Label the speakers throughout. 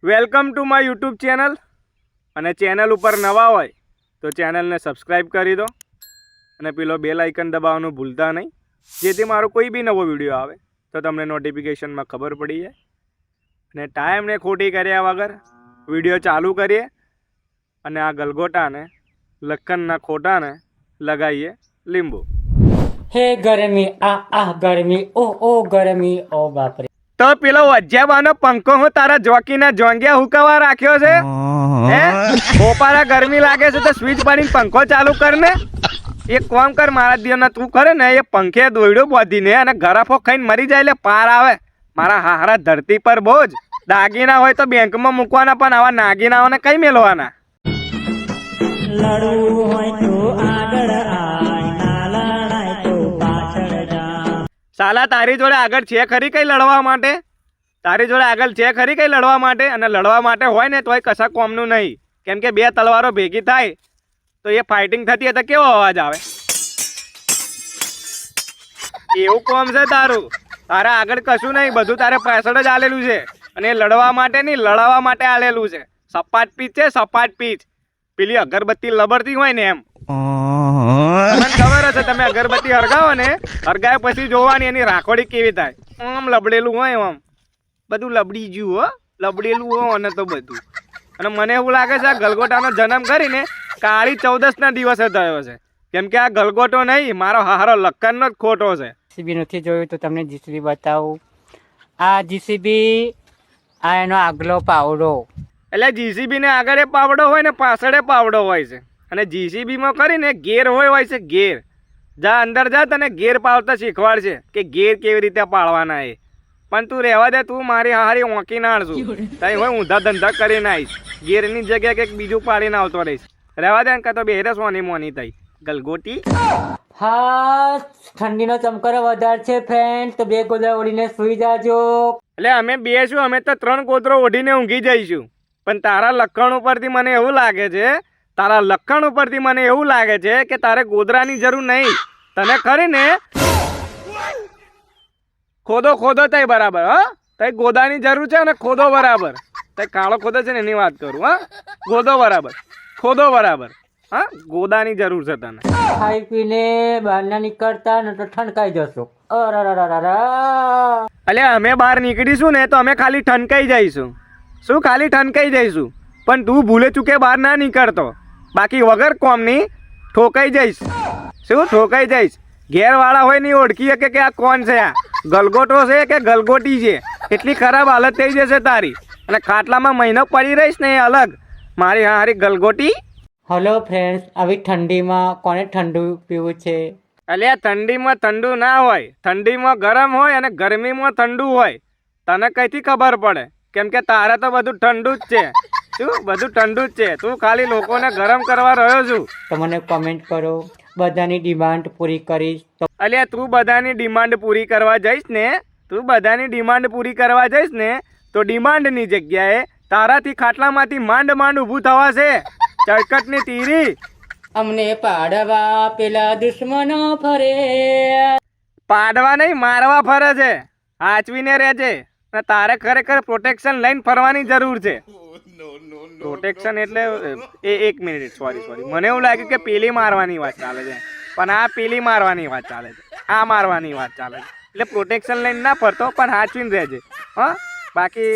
Speaker 1: Welcome to my YouTube channel. અને channel ઉપર નવા હોય તો ચેનલને સબસ્ક્રાઈબ કરી દો અને પેલો બેલ આઇકન દબાવવાનું ભૂલતા નહીં, જેથી મારો કોઈ બી નવો વિડીયો આવે તો તમને નોટિફિકેશનમાં ખબર પડી જાય. અને ટાઈમને ખોટી કર્યા વગર વિડીયો ચાલુ કરીએ અને આ ગલગોટાને લખનના ખોટાને લગાવીએ લીંબુ.
Speaker 2: હે ગરમી આ ગરમી ઓ ગરમી ઓ બાપરે.
Speaker 1: તો પેલો વજ્જાબાનો પંખો હું તારા જોકીના જોંગ્યા હુકવા રાખ્યો છે? હે ઓપારા ગરમી લાગે છે તો સ્વિચ પાડીને પંખો ચાલુ કર ને. એક કામ કર, મારા દિયોના તું કરે ને એ પંખે દોયડો બાંધીને અને ગરાફો ખાઈને મરી જાય એટલે પાર આવે. મારા હારા ધરતી પર બોજ દાગીના હોય તો બેંકમાં મૂકવાના, પણ આવા નાગીનાઓને કઈ મેળવાના?
Speaker 2: લડવું હોય તો આગળ આય, ના લડાય તો પાછળ જા.
Speaker 1: સાલા તારી જોડે આગળ છે ખરી કઈ લડવા માટે? તારી જોડે આગળ છે ખરી કઈ લડવા માટે? અને લડવા માટે હોય ને તોય કશા કોમનું નહીં, કેમ કે બે તલવારો ભેગી થાય તો એ ફાઇટિંગ થતી હોય તો કેવો અવાજ આવે? એવું કોમ છે તારું. તારે આગળ કશું નહીં, બધું તારે પાછળ જ આલેલું છે. અને લડવા માટે નહીં, લડાવવા માટે આલેલું છે. સપાટ પીચ છે, સપાટ પીચ. પેલી અગરબત્તી લબડતી હોય ને એમ. તમને ખબર હશે, તમે અગરબત્તી હરગાવો ને, હરગાય પછી જોવાની એની રાખોડી કેવી થાય. આમ લબડેલું હોય, આમ બધું લબડી ગયું હો, લબડેલું હોય અને તો બધું. અને મને એવું લાગે છે આ ગલગોટાનો જન્મ કરીને કાળી 14ના દિવસે થયો છે, કેમ કે આ ગલગોટો નહીં, મારો હારો લખનનો જ ખોટો છે.
Speaker 2: જીસીબી નથી જોયું તો તમને જીસીબી બતાવું. આ જીસીબી, આ એનો આગલો પાવડો.
Speaker 1: એટલે જીસીબી ને આગળ પાવડો હોય ને પાછળ પાવડો હોય છે. અને જીસીબીમાં કરીને ગેર હોય છે, ગેર. જા અંદર જા, તને ગેર પાડતા શીખવાડ છે કે ગેર કેવી રીતે પાડવાના એ. પણ તું રહેવા દે, તું મારી હારી ઓંકી નાડશું. તઈ હોય ઊંધા ધંધા કરીને આવીશ, ગેરની જગ્યાએ કંઈક બીજું પાડીને આવતો રહીશ. રહેવા દે કાં તો બેરે સોની મોની થઈ ગલગોટી.
Speaker 2: હા, ઠંડીનો ચમકારો વધારે છે ફ્રેન્ડ, તો બે ગોદડા ઓઢીને સુઈ જાજો.
Speaker 1: એટલે અમે બે શું, અમે તો 3 ગોદરો ઓઢીને ઊંઘી જઈશું. પણ તારા લખણ ઉપરથી મને એવું લાગે છે, તારા લખણ ઉપરથી મને એવું લાગે છે કે તારે ગોદરાની જરૂર નહીં. તને ખરી ને ખોદો તઈ બરાબર. હા, તઈ ગોદાની જરૂર છે અને ખોદો બરાબર. તઈ કાળો ખોદો છે ને એની વાત કરું. હા, ગોદો બરાબર, ખોદો બરાબર. હા, ગોદાની જરૂર છે તને.
Speaker 2: ખાઈ પીને બહાર ના નીકળતા ને તો ઠનકાઈ જશો.
Speaker 1: એટલે અમે બહાર નીકળીશું ને તો અમે ખાલી ઠનકાઈ જઈશું. શું ખાલી ઠનકાઈ જઈશું? પણ તું ભૂલે ચૂકે બહાર ના નીકળતો, બાકી વગર કોમની ઠોકાઈ જઈશ. શું ઠોકાઈ જઈશ? ઘેરવાળા હોય નહીં ઓળખી શકે કે આ કોણ છે, આ ગલગોટો છે કે ગલગોટી છે. એટલી ખરાબ હાલત થઈ જશે તારી. અને ખાટલામાં મહિનો પડી રહીશ ને એ અલગ, મારી હારી ગલગોટી.
Speaker 2: હલો ફ્રેન્ડ્સ, આવી ઠંડીમાં કોને ઠંડુ પીવું છે?
Speaker 1: અલ્યા ઠંડીમાં ઠંડુ ના હોય, ઠંડીમાં ગરમ હોય અને ગરમીમાં ઠંડુ હોય. તને કઈથી ખબર પડે? કેમ કે તારે તો બધું ઠંડુ જ છે. શું બધું ઠંડુ જ છે? તું ખાલી લોકોને ગરમ કરવા રહ્યો છું.
Speaker 2: તો મને કોમેન્ટ કરો, બધાની ડિમાન્ડ પૂરી કરીશ. તો
Speaker 1: અલ્યા તું બધાની ડિમાન્ડ પૂરી કરવા જઈશ ને, તું બધાની ડિમાન્ડ પૂરી કરવા જઈશ ને, તો ડિમાન્ડની જગ્યાએ તારાથી ખાટલામાંથી માંડ ઊભું થવાશે ચરકટની તીરી.
Speaker 2: અમને પાડવા પેલા દુશ્મનો ફરે.
Speaker 1: પાડવા નહીં, મારવા ફરે છે. હાચવીને રહેજે. અને તારે ખરેખર પ્રોટેક્શન લઈને ફરવાની જરૂર છે. પ્રોટેક્શન એટલે એક મિનિટ, સોરી, મને એવું લાગ્યું કે પેલી મારવાની વાત ચાલે છે, પણ આ પેલી મારવાની વાત ચાલે છે, આ મારવાની વાત ચાલે છે. એટલે પ્રોટેક્શન લઈને ના ફરતો, પણ હાચવીને રહેજે. હા, બાકી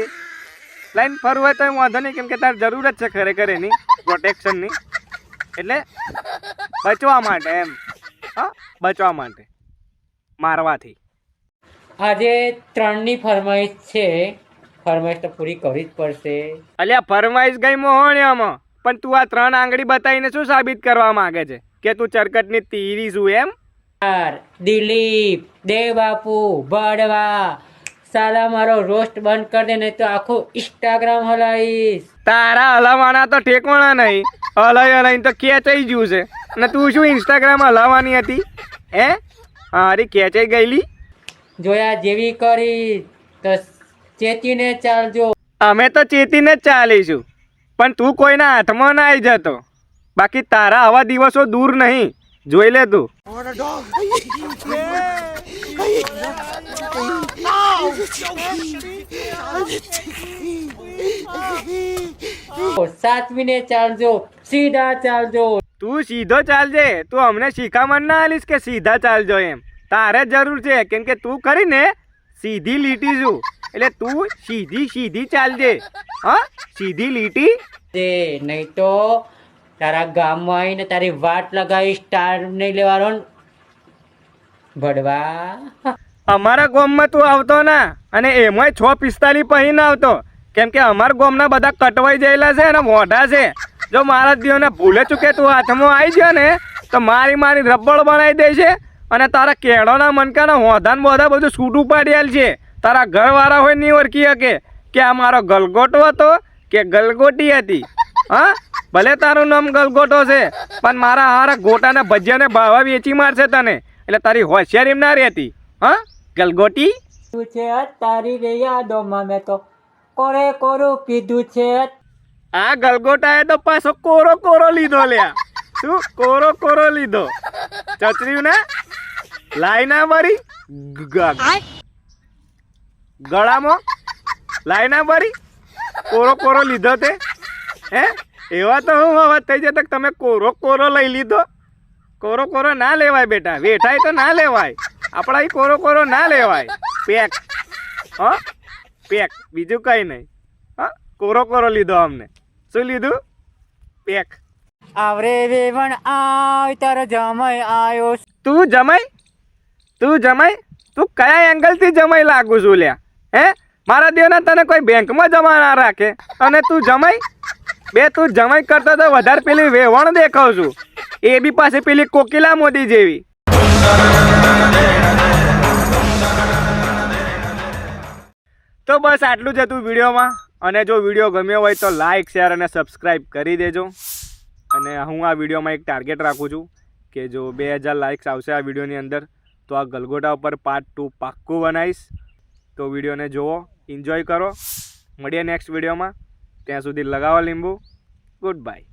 Speaker 1: લઈને ફરવું હોય તો વાંધો નહીં, કેમ કે તારે જરૂર જ છે ખરેખર એની પ્રોટેક્શનની. એટલે બચવા માટે એમ. હા, બચવા માટે મારવાથી.
Speaker 2: આજે 3ની ફરમાઈશ છે, ફરમાઈશ તો પૂરી કરવી જ પડશે.
Speaker 1: અલ્યા ફરમાઈશ ગઈ મોહણિયામાં, પણ તું આ 3 આંગળી બતાવીને શું સાબિત કરવા માંગે છે? કે તું ચરકટની તીરી છું એમ?
Speaker 2: દિલીપ, દેવબાપુ, બળવા, સાલા મારો રોસ્ટ બંધ કરી દે, નહીં તો આખું ઇન્સ્ટાગ્રામ હલાવીશ.
Speaker 1: તારા હલાવાના તો ઠેકવાના નહીં, હલાઈને તો ખેંચાઈ ગયું છે. અને તું શું ઇન્સ્ટાગ્રામ હલાવવાની હતી? હે, હારી ખેંચાઈ ગયેલી.
Speaker 2: જોયા જેવી કરી તો ચેતીને ચાલજો. અમે
Speaker 1: તો ચેતીને જ ચાલીશું, પણ તું કોઈના હાથમાં ના આવી જતો. બાકી તારા આવા દિવસો દૂર નહીં, જોઈ લે તું.
Speaker 2: સાચવીને ચાલજો, સીધા ચાલજો.
Speaker 1: તું સીધો ચાલજે. તું અમને શિખામણ ના આલીશ કે સીધા ચાલજો એમ. તારે જરૂર છે કેમ કે તું કરીને સીધી લીટી છું, એટલે તું સીધી ચાલજે. હા, સીધી લીટી.
Speaker 2: નહીં તો તારા ગામમાં આવીને તારી વાટ લગાવી સ્ટાર નહીં લેવાનો ને. ભડવા
Speaker 1: અમારા ગામમાં તું આવતો ના, અને એમાંય 6:45 પછી ના આવતો, કેમ કે અમારા ગામના બધા કટવાઈ ગયેલા છે અને મોઢા છે. જો મારા દીવને ભૂલે ચૂકે તું હાથમાં આવી ગયો ને તો મારી રબડ બનાવી દે છે, અને તારા કેળોના મનકાના હોધાને બોધા બધું છૂટું પાડી આલ છે. તારા ઘરવાળા હોય નહીં ઓળખી શકે કે આ મારો ગલગોટો હતો કે ગલગોટી હતી. હા, ભલે તારું નામ ગલગોટો છે, પણ મારા હારા ગોટાના ભજીયાને ભાવા વેચી મારશે તને, એટલે તારી હોશિયારી ના રહેતી. હા, ગલગોટી.
Speaker 2: શું છે તારી રે યાદોમાં મેં તો કોરે કોરું કીધું છે.
Speaker 1: આ ગલગોટાએ તો પાછો કોરો લીધો લ્યા. શું કોરો લીધો? ચચર્યું ને લાઈ ના ભરી ગળામાં લાઈ ના ભરી કોરો લીધો તે. હે, એવા તો હું અવાજ થઈ જતો તમે કોરો લઈ લીધો. કોરો ના લેવાય બેટા, વેઠાય તો ના લેવાય. આપણા કોરો ના લેવાય. પેક. હા, પેક, બીજું કઈ નહીં. હા, કોરો લીધો અમને. શું લીધું? પેક.
Speaker 2: આવરે વેવણ આય તારો જમાઈ આયો.
Speaker 1: તું જમાઈ? તું કયા એંગલથી જમાઈ લાગુ છું લ્યા? હે, મારા દેવના તને કોઈ બેંકમાં જમા ના રાખે અને તું જમાઈ? તું જમાઈ કરતો તો વધારે પેલી વેવણ દેખાવ છું, એ બી પાસે પેલી કોકિલા મોદી જેવી. તો બસ આટલું જ હતું વિડીયોમાં, અને જો વિડીયો ગમ્યો હોય તો લાઇક, શેર અને સબસ્ક્રાઈબ કરી દેજો. અને હું આ વિડીયોમાં એક ટાર્ગેટ રાખું છું કે જો 2000 લાઇક્સ આવશે આ વિડીયોની અંદર તો આ ગલગોટા ઉપર પાર્ટ 2 પાક્કું બનાવીશ. તો વિડીયોને જુઓ, એન્જોય કરો. મળીએ નેક્સ્ટ વિડીયોમાં. ત્યાં સુધી લગાવો લીંબુ. Good bye.